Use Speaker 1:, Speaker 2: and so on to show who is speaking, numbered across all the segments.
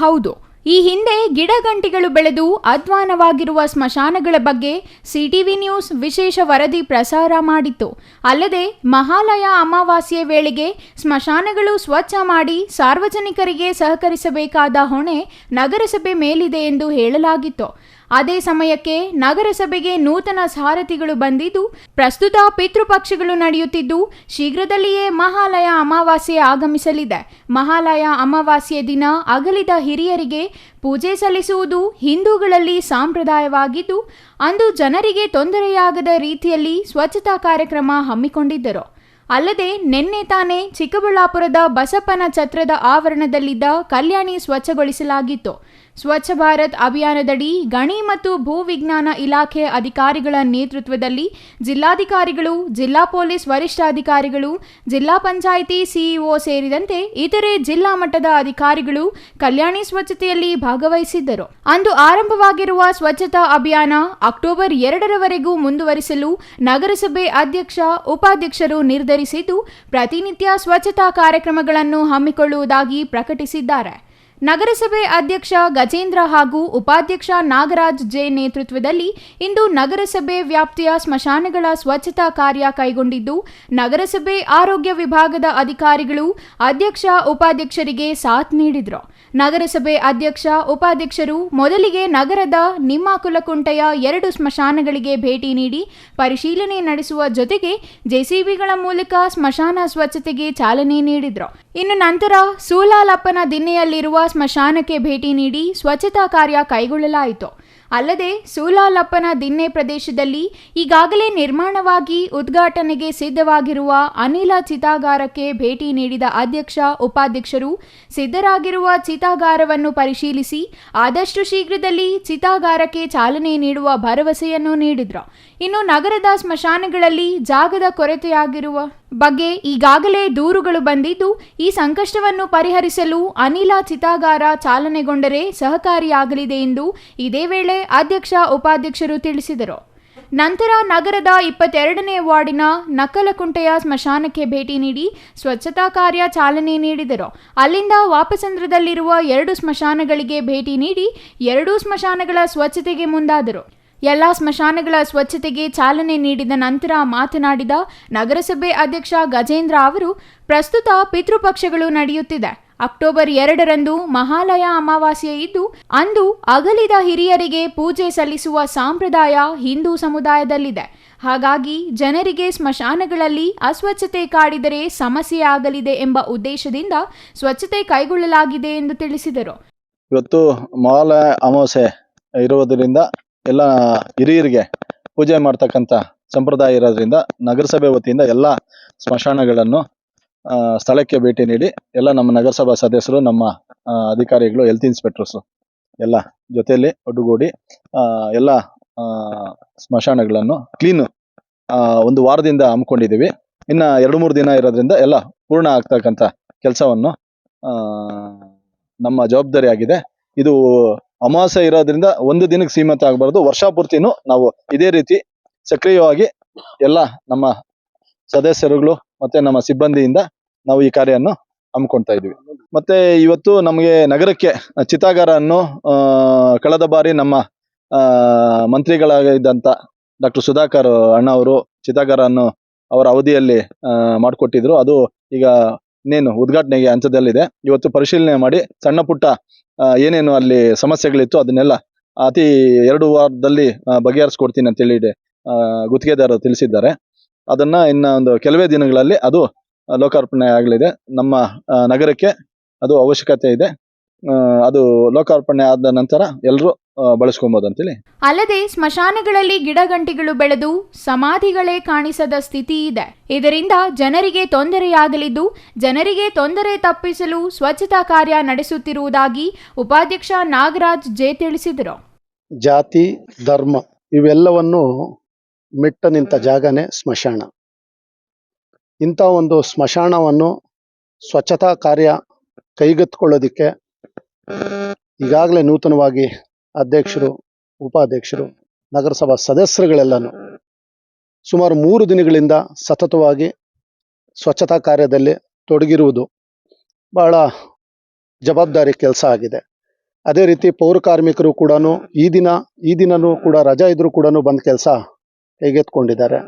Speaker 1: ಹೌದು, ಈ ಹಿಂದೆ ಗಿಡಗಂಟಿಗಳು ಬೆಳೆದು ಅಧ್ವಾನವಾಗಿರುವ ಸ್ಮಶಾನಗಳ ಬಗ್ಗೆ ಸಿಟಿವಿ ನ್ಯೂಸ್ ವಿಶೇಷ ವರದಿ ಪ್ರಸಾರ ಮಾಡಿತ್ತು. ಅಲ್ಲದೆ ಮಹಾಲಯ ಅಮಾವಾಸ್ಯೆ ವೇಳೆಗೆ ಸ್ಮಶಾನಗಳು ಸ್ವಚ್ಛ ಮಾಡಿ ಸಾರ್ವಜನಿಕರಿಗೆ ಸಹಕರಿಸಬೇಕಾದ ಹೊಣೆ ನಗರಸಭೆ ಮೇಲಿದೆ ಎಂದು ಹೇಳಲಾಗಿತ್ತು. ಅದೇ ಸಮಯಕ್ಕೆ ನಗರಸಭೆಗೆ ನೂತನ ಸಾರಥಿಗಳು ಬಂದಿದ್ದು, ಪ್ರಸ್ತುತ ಪಿತೃಪಕ್ಷಗಳು ನಡೆಯುತ್ತಿದ್ದು ಶೀಘ್ರದಲ್ಲಿಯೇ ಮಹಾಲಯ ಅಮಾವಾಸ್ಯೆ ಆಗಮಿಸಲಿದೆ. ಮಹಾಲಯ ಅಮಾವಾಸ್ಯೆ ದಿನ ಅಗಲಿದ ಹಿರಿಯರಿಗೆ ಪೂಜೆ ಸಲ್ಲಿಸುವುದು ಹಿಂದೂಗಳಲ್ಲಿ ಸಂಪ್ರದಾಯವಾಗಿದ್ದು, ಅಂದು ಜನರಿಗೆ ತೊಂದರೆಯಾಗದ ರೀತಿಯಲ್ಲಿ ಸ್ವಚ್ಛತಾ ಕಾರ್ಯಕ್ರಮ ಹಮ್ಮಿಕೊಂಡಿದ್ದರು. ಅಲ್ಲದೆ ನಿನ್ನೆ ತಾನೇ ಚಿಕ್ಕಬಳ್ಳಾಪುರದ ಬಸಪ್ಪನ ಛತ್ರದ ಆವರಣದಲ್ಲಿದ್ದ ಕಲ್ಯಾಣಿ ಸ್ವಚ್ಛಗೊಳಿಸಲಾಗಿತ್ತು. ಸ್ವಚ್ಛ ಭಾರತ್ ಅಭಿಯಾನದಡಿ ಗಣಿ ಮತ್ತು ಭೂ ವಿಜ್ಞಾನ ಇಲಾಖೆ ಅಧಿಕಾರಿಗಳ ನೇತೃತ್ವದಲ್ಲಿ ಜಿಲ್ಲಾಧಿಕಾರಿಗಳು, ಜಿಲ್ಲಾ ಪೊಲೀಸ್ ವರಿಷ್ಠಾಧಿಕಾರಿಗಳು, ಜಿಲ್ಲಾ ಪಂಚಾಯಿತಿ ಸಿಇಒ ಸೇರಿದಂತೆ ಇತರೆ ಜಿಲ್ಲಾ ಮಟ್ಟದ ಅಧಿಕಾರಿಗಳು ಕಲ್ಯಾಣಿ ಸ್ವಚ್ಛತೆಯಲ್ಲಿ ಭಾಗವಹಿಸಿದ್ದರು. ಅಂದು ಆರಂಭವಾಗಿರುವ ಸ್ವಚ್ಛತಾ ಅಭಿಯಾನ ಅಕ್ಟೋಬರ್ 2ರವರೆಗೂ ಮುಂದುವರಿಸಲು ನಗರಸಭೆ ಅಧ್ಯಕ್ಷ, ಉಪಾಧ್ಯಕ್ಷರು ನಿರ್ಧರಿಸಿದ್ದು, ಪ್ರತಿನಿತ್ಯ ಸ್ವಚ್ಛತಾ ಕಾರ್ಯಕ್ರಮಗಳನ್ನು ಹಮ್ಮಿಕೊಳ್ಳುವುದಾಗಿ ಪ್ರಕಟಿಸಿದ್ದಾರೆ. ನಗರಸಭೆ ಅಧ್ಯಕ್ಷ ಗಜೇಂದ್ರ ಹಾಗೂ ಉಪಾಧ್ಯಕ್ಷ ನಾಗರಾಜ್ ಜೆ ನೇತೃತ್ವದಲ್ಲಿ ಇಂದು ನಗರಸಭೆ ವ್ಯಾಪ್ತಿಯ ಸ್ಮಶಾನಗಳ ಸ್ವಚ್ಛತಾ ಕಾರ್ಯ ಕೈಗೊಂಡಿದ್ದು, ನಗರಸಭೆ ಆರೋಗ್ಯ ವಿಭಾಗದ ಅಧಿಕಾರಿಗಳು ಅಧ್ಯಕ್ಷ, ಉಪಾಧ್ಯಕ್ಷರಿಗೆ ಸಾಥ್ ನೀಡಿದರು. ನಗರಸಭೆ ಅಧ್ಯಕ್ಷ, ಉಪಾಧ್ಯಕ್ಷರು ಮೊದಲಿಗೆ ನಗರದ ನಿಮ್ಮಾಕುಲಕುಂಟೆಯ 2 ಸ್ಮಶಾನಗಳಿಗೆ ಭೇಟಿ ನೀಡಿ ಪರಿಶೀಲನೆ ನಡೆಸುವ ಜೊತೆಗೆ ಜೆಸಿಬಿಗಳ ಮೂಲಕ ಸ್ಮಶಾನ ಸ್ವಚ್ಛತೆಗೆ ಚಾಲನೆ ನೀಡಿದರು. ಇನ್ನು ನಂತರ ಸೂಲಾಲಪ್ಪನ ದಿನ್ನೆಯಲ್ಲಿರುವ ಸ್ಮಶಾನಕ್ಕೆ ಭೇಟಿ ನೀಡಿ ಸ್ವಚ್ಛತಾ ಕಾರ್ಯ ಕೈಗೊಳ್ಳಲಾಯಿತು. ಅಲ್ಲದೆ ಸೂಲಾಲಪ್ಪನ ದಿನ್ನೆ ಪ್ರದೇಶದಲ್ಲಿ ಈಗಾಗಲೇ ನಿರ್ಮಾಣವಾಗಿ ಉದ್ಘಾಟನೆಗೆ ಸಿದ್ಧವಾಗಿರುವ ಅನಿಲ ಚಿತಾಗಾರಕ್ಕೆ ಭೇಟಿ ನೀಡಿದ ಅಧ್ಯಕ್ಷ, ಉಪಾಧ್ಯಕ್ಷರು ಸಿದ್ಧರಾಗಿರುವ ಚಿತಾಗಾರವನ್ನು ಪರಿಶೀಲಿಸಿ ಆದಷ್ಟು ಶೀಘ್ರದಲ್ಲಿ ಚಿತಾಗಾರಕ್ಕೆ ಚಾಲನೆ ನೀಡುವ ಭರವಸೆಯನ್ನು ನೀಡಿದರು. ಇನ್ನು ನಗರದ ಸ್ಮಶಾನಗಳಲ್ಲಿ ಜಾಗದ ಕೊರತೆಯಾಗಿರುವ ಬಗ್ಗೆ ಈಗಾಗಲೇ ದೂರುಗಳು ಬಂದಿದ್ದು, ಈ ಸಂಕಷ್ಟವನ್ನು ಪರಿಹರಿಸಲು ಅನಿಲ ಚಿತಾಗಾರ ಚಾಲನೆಗೊಂಡರೆ ಸಹಕಾರಿಯಾಗಲಿದೆ ಎಂದು ಇದೇ ವೇಳೆ ಅಧ್ಯಕ್ಷ, ಉಪಾಧ್ಯಕ್ಷರು ತಿಳಿಸಿದರು. ನಂತರ ನಗರದ 22ನೇ ವಾರ್ಡಿನ ನಕ್ಕಲಕುಂಟೆಯ ಸ್ಮಶಾನಕ್ಕೆ ಭೇಟಿ ನೀಡಿ ಸ್ವಚ್ಛತಾ ಕಾರ್ಯ ಚಾಲನೆ ನೀಡಿದರು. ಅಲ್ಲಿಂದ ವಾಪಸಂದ್ರದಲ್ಲಿರುವ 2 ಸ್ಮಶಾನಗಳಿಗೆ ಭೇಟಿ ನೀಡಿ 2 ಸ್ಮಶಾನಗಳ ಸ್ವಚ್ಛತೆಗೆ ಮುಂದಾದರು. ಎಲ್ಲ ಸ್ಮಶಾನಗಳ ಸ್ವಚ್ಛತೆಗೆ ಚಾಲನೆ ನೀಡಿದ ನಂತರ ಮಾತನಾಡಿದ ನಗರಸಭೆ ಅಧ್ಯಕ್ಷ ಗಜೇಂದ್ರ ಅವರು, ಪ್ರಸ್ತುತ ಪಿತೃಪಕ್ಷಗಳು ನಡೆಯುತ್ತಿದೆ. ಅಕ್ಟೋಬರ್ 2ರಂದು ಮಹಾಲಯ ಅಮಾವಾಸ್ಯೆ ಇದ್ದು, ಅಂದು ಅಗಲಿದ ಹಿರಿಯರಿಗೆ ಪೂಜೆ ಸಲ್ಲಿಸುವ ಸಂಪ್ರದಾಯ ಹಿಂದೂ ಸಮುದಾಯದಲ್ಲಿದೆ. ಹಾಗಾಗಿ ಜನರಿಗೆ ಸ್ಮಶಾನಗಳಲ್ಲಿ ಅಸ್ವಚ್ಛತೆ ಕಾಡಿದರೆ ಸಮಸ್ಯೆ ಆಗಲಿದೆ ಎಂಬ ಉದ್ದೇಶದಿಂದ ಸ್ವಚ್ಛತೆ ಕೈಗೊಳ್ಳಲಾಗಿದೆ ಎಂದು ತಿಳಿಸಿದರು.
Speaker 2: ಇವತ್ತು ಮಹಾಲಯ ಅಮಾವಾಸ್ಯೆ ಇರುವುದರಿಂದ ಎಲ್ಲ ಹಿರಿಯರಿಗೆ ಪೂಜೆ ಮಾಡ್ತಕ್ಕಂಥ ಸಂಪ್ರದಾಯ ಇರೋದ್ರಿಂದ ನಗರಸಭೆ ವತಿಯಿಂದ ಎಲ್ಲ ಸ್ಮಶಾನಗಳನ್ನು ಸ್ಥಳಕ್ಕೆ ಭೇಟಿ ನೀಡಿ ಎಲ್ಲ ನಮ್ಮ ನಗರಸಭಾ ಸದಸ್ಯರು, ನಮ್ಮ ಅಧಿಕಾರಿಗಳು, ಹೆಲ್ತ್ ಇನ್ಸ್ಪೆಕ್ಟರ್ಸು ಎಲ್ಲ ಜೊತೆಯಲ್ಲಿ ಒಟ್ಟುಗೂಡಿ ಎಲ್ಲ ಸ್ಮಶಾನಗಳನ್ನು ಕ್ಲೀನು ಒಂದು ವಾರದಿಂದ ಹಮ್ಮಿಕೊಂಡಿದ್ದೀವಿ. ಇನ್ನು 2-3 ದಿನ ಇರೋದ್ರಿಂದ ಎಲ್ಲ ಪೂರ್ಣ ಆಗ್ತಕ್ಕಂಥ ಕೆಲಸವನ್ನು ನಮ್ಮ ಜವಾಬ್ದಾರಿ ಆಗಿದೆ. ಇದು ಅಮಾವಾಸ್ಯೆ ಇರೋದ್ರಿಂದ ಒಂದು ದಿನಕ್ಕೆ ಸೀಮಿತ ಆಗಬಾರ್ದು, ವರ್ಷ ಪೂರ್ತಿನೂ ನಾವು ಇದೇ ರೀತಿ ಸಕ್ರಿಯವಾಗಿ ಎಲ್ಲ ನಮ್ಮ ಸದಸ್ಯರುಗಳು ಮತ್ತೆ ನಮ್ಮ ಸಿಬ್ಬಂದಿಯಿಂದ ನಾವು ಈ ಕಾರ್ಯವನ್ನು ಹಮ್ಮಿಕೊಳ್ತಾ ಇದ್ದೀವಿ. ಮತ್ತೆ ಇವತ್ತು ನಮಗೆ ನಗರಕ್ಕೆ ಚಿತಾಗಾರವನ್ನು ಕಳೆದ ಬಾರಿ ನಮ್ಮ ಮಂತ್ರಿಗಳಾಗಿದ್ದಂಥ ಡಾಕ್ಟರ್ ಸುಧಾಕರ್ ಅಣ್ಣ ಅವರು ಚಿತಾಗಾರವನ್ನು ಅವರ ಅವಧಿಯಲ್ಲಿ ಮಾಡಿಕೊಟ್ಟಿದ್ರು. ಅದು ಈಗ ಇನ್ನೇನು ಉದ್ಘಾಟನೆಗೆ ಹಂತದಲ್ಲಿದೆ. ಇವತ್ತು ಪರಿಶೀಲನೆ ಮಾಡಿ ಸಣ್ಣ ಪುಟ್ಟ ಏನೇನು ಅಲ್ಲಿ ಸಮಸ್ಯೆಗಳಿತ್ತು ಅದನ್ನೆಲ್ಲ ಅತಿ 2 ವಾರದಲ್ಲಿ ಬಗೆಹರಿಸ್ಕೊಡ್ತೀನಿ ಅಂತೇಳಿ ಗುತ್ತಿಗೆದಾರರು ತಿಳಿಸಿದ್ದಾರೆ. ಅದನ್ನ ಇನ್ನ ಒಂದು ಕೆಲವೇ ದಿನಗಳಲ್ಲಿ ಅದು ಲೋಕಾರ್ಪಣೆ ಆಗಲಿದೆ. ನಮ್ಮ ನಗರಕ್ಕೆ ಅದು ಅವಶ್ಯಕತೆ ಇದೆ. ಅದು ಲೋಕಾರ್ಪಣೆ ಆದ ನಂತರ ಎಲ್ಲರೂ ಬಳಸ್ಕೊಬಹುದು ಅಂತೇಳಿ.
Speaker 1: ಅಲ್ಲದೆ ಸ್ಮಶಾನಗಳಲ್ಲಿ ಗಿಡಗಂಟಿಗಳು ಬೆಳೆದು ಸಮಾಧಿಗಳೇ ಕಾಣಿಸದ ಸ್ಥಿತಿ ಇದೆ. ಇದರಿಂದ ಜನರಿಗೆ ತೊಂದರೆಯಾಗಲಿದ್ದು, ಜನರಿಗೆ ತೊಂದರೆ ತಪ್ಪಿಸಲು ಸ್ವಚ್ಛತಾ ಕಾರ್ಯ ನಡೆಸುತ್ತಿರುವುದಾಗಿ ಉಪಾಧ್ಯಕ್ಷ ನಾಗರಾಜ್ ಜೆ ತಿಳಿಸಿದರು.
Speaker 3: ಜಾತಿ, ಧರ್ಮ ಇವೆಲ್ಲವನ್ನು ಮೆಟ್ಟ ನಿಂತ ಜಾಗನೇ ಸ್ಮಶಾನ. ಇಂಥ ಒಂದು ಸ್ಮಶಾನವನ್ನು ಸ್ವಚ್ಛತಾ ಕಾರ್ಯ ಕೈಗೆತ್ತಿಕೊಳ್ಳೋದಕ್ಕೆ ಈಗಾಗಲೇ ನೂತನವಾಗಿ ಅಧ್ಯಕ್ಷರು, ಉಪಾಧ್ಯಕ್ಷರು, ನಗರಸಭಾ ಸದಸ್ಯರುಗಳೆಲ್ಲನೂ ಸುಮಾರು 3 ದಿನಗಳಿಂದ ಸತತವಾಗಿ ಸ್ವಚ್ಛತಾ ಕಾರ್ಯದಲ್ಲಿ ತೊಡಗಿರುವುದು ಬಹಳ ಜವಾಬ್ದಾರಿ ಕೆಲಸ ಆಗಿದೆ. ಅದೇ ರೀತಿ ಪೌರ ಕಾರ್ಮಿಕರು ಕೂಡ ಈ ದಿನನೂ ಕೂಡ ರಜಾ ಇದ್ರೂ ಕೂಡ ಬಂದು ಕೆಲಸ ಕೈಗೆತ್ಕೊಂಡಿದ್ದಾರೆ.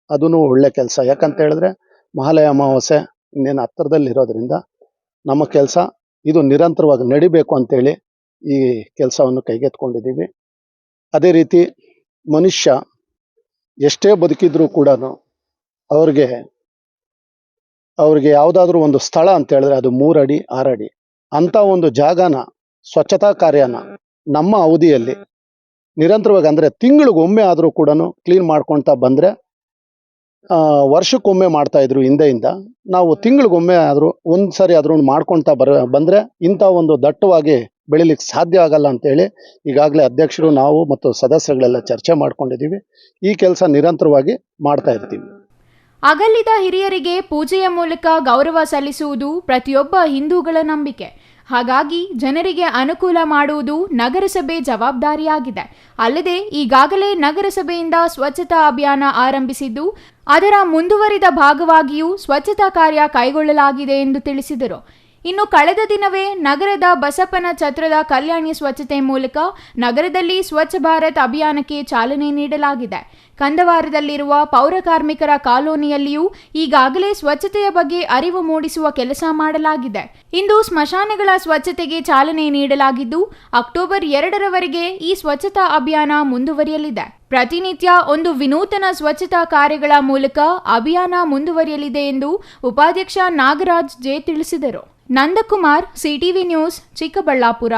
Speaker 3: ಅದೂ ಒಳ್ಳೆ ಕೆಲಸ. ಯಾಕಂತ ಹೇಳಿದ್ರೆ ಮಹಾಲಯ ಅಮಾವಾಸ್ಯೆ ಇನ್ನೇನು ಹತ್ತಿರದಲ್ಲಿರೋದ್ರಿಂದ ನಮ್ಮ ಕೆಲಸ ಇದು ನಿರಂತರವಾಗಿ ನಡಿಬೇಕು ಅಂತೇಳಿ ಈ ಕೆಲಸವನ್ನು ಕೈಗೆತ್ಕೊಂಡಿದ್ದೀವಿ. ಅದೇ ರೀತಿ ಮನುಷ್ಯ ಎಷ್ಟೇ ಬದುಕಿದ್ರೂ ಕೂಡ ಅವ್ರಿಗೆ ಯಾವುದಾದ್ರೂ ಒಂದು ಸ್ಥಳ ಅಂತ ಹೇಳಿದ್ರೆ ಅದು 3 ಅಡಿ 6 ಅಡಿ ಅಂಥ ಒಂದು ಜಾಗನ ಸ್ವಚ್ಛತಾ ಕಾರ್ಯನ ನಮ್ಮ ಅವಧಿಯಲ್ಲಿ ನಿರಂತರವಾಗಿ ಅಂದರೆ ತಿಂಗಳಿಗೊಮ್ಮೆ ಆದರೂ ಕೂಡ ಕ್ಲೀನ್ ಮಾಡ್ಕೊಳ್ತಾ ಬಂದರೆ, ವರ್ಷಕ್ಕೊಮ್ಮೆ ಮಾಡ್ತಾ ಇದ್ರು ಹಿಂದೆಯಿಂದ, ನಾವು ತಿಂಗಳಿಗೊಮ್ಮೆ ಆದರೂ ಒಂದು ಸಾರಿ ಆದ್ರೂ ಮಾಡ್ಕೊಳ್ತಾ ಬಂದರೆ ಇಂಥ ಒಂದು ದಟ್ಟವಾಗಿ ಬೆಳಿಲಿಕ್ಕೆ ಸಾಧ್ಯ ಆಗಲ್ಲ ಅಂತೇಳಿ ಈಗಾಗಲೇ ಅಧ್ಯಕ್ಷರು, ನಾವು ಮತ್ತು ಸದಸ್ಯರುಗಳೆಲ್ಲ ಚರ್ಚೆ ಮಾಡ್ಕೊಂಡಿದ್ದೀವಿ. ಈ ಕೆಲಸ ನಿರಂತರವಾಗಿ ಮಾಡ್ತಾ ಇರ್ತೀವಿ.
Speaker 1: ಅಗಲಿದ ಹಿರಿಯರಿಗೆ ಪೂಜೆಯ ಮೂಲಕ ಗೌರವ ಸಲ್ಲಿಸುವುದು ಪ್ರತಿಯೊಬ್ಬ ಹಿಂದೂಗಳ ನಂಬಿಕೆ. ಹಾಗಾಗಿ ಜನರಿಗೆ ಅನುಕೂಲ ಮಾಡುವುದು ನಗರಸಭೆ ಜವಾಬ್ದಾರಿಯಾಗಿದೆ. ಅಲ್ಲದೆ ಈಗಾಗಲೇ ನಗರಸಭೆಯಿಂದ ಸ್ವಚ್ಛತಾ ಅಭಿಯಾನ ಆರಂಭಿಸಿದ್ದು, ಅದರ ಮುಂದುವರಿದ ಭಾಗವಾಗಿಯೂ ಸ್ವಚ್ಛತಾ ಕಾರ್ಯ ಕೈಗೊಳ್ಳಲಾಗಿದೆ ಎಂದು ತಿಳಿಸಿದರು. ಇನ್ನು ಕಳೆದ ದಿನವೇ ನಗರದ ಬಸಪ್ಪನ ಛತ್ರದ ಕಲ್ಯಾಣಿ ಸ್ವಚ್ಛತೆ ಮೂಲಕ ನಗರದಲ್ಲಿ ಸ್ವಚ್ಛ ಭಾರತ್ ಅಭಿಯಾನಕ್ಕೆ ಚಾಲನೆ ನೀಡಲಾಗಿದೆ. ಕಂದವಾರದಲ್ಲಿರುವ ಪೌರ ಕಾರ್ಮಿಕರ ಕಾಲೋನಿಯಲ್ಲಿಯೂ ಈಗಾಗಲೇ ಸ್ವಚ್ಛತೆಯ ಬಗ್ಗೆ ಅರಿವು ಮೂಡಿಸುವ ಕೆಲಸ ಮಾಡಲಾಗಿದೆ. ಇಂದು ಸ್ಮಶಾನಗಳ ಸ್ವಚ್ಛತೆಗೆ ಚಾಲನೆ ನೀಡಲಾಗಿದ್ದು, ಅಕ್ಟೋಬರ್ 2ರವರೆಗೆ ಈ ಸ್ವಚ್ಛತಾ ಅಭಿಯಾನ ಮುಂದುವರಿಯಲಿದೆ. ಪ್ರತಿನಿತ್ಯ ಒಂದು ವಿನೂತನ ಸ್ವಚ್ಛತಾ ಕಾರ್ಯಗಳ ಮೂಲಕ ಅಭಿಯಾನ ಮುಂದುವರಿಯಲಿದೆ ಎಂದು ಉಪಾಧ್ಯಕ್ಷ ನಾಗರಾಜ್ ಜೆ ತಿಳಿಸಿದರು. Nandakumar, CTV news, Chikkaballapur.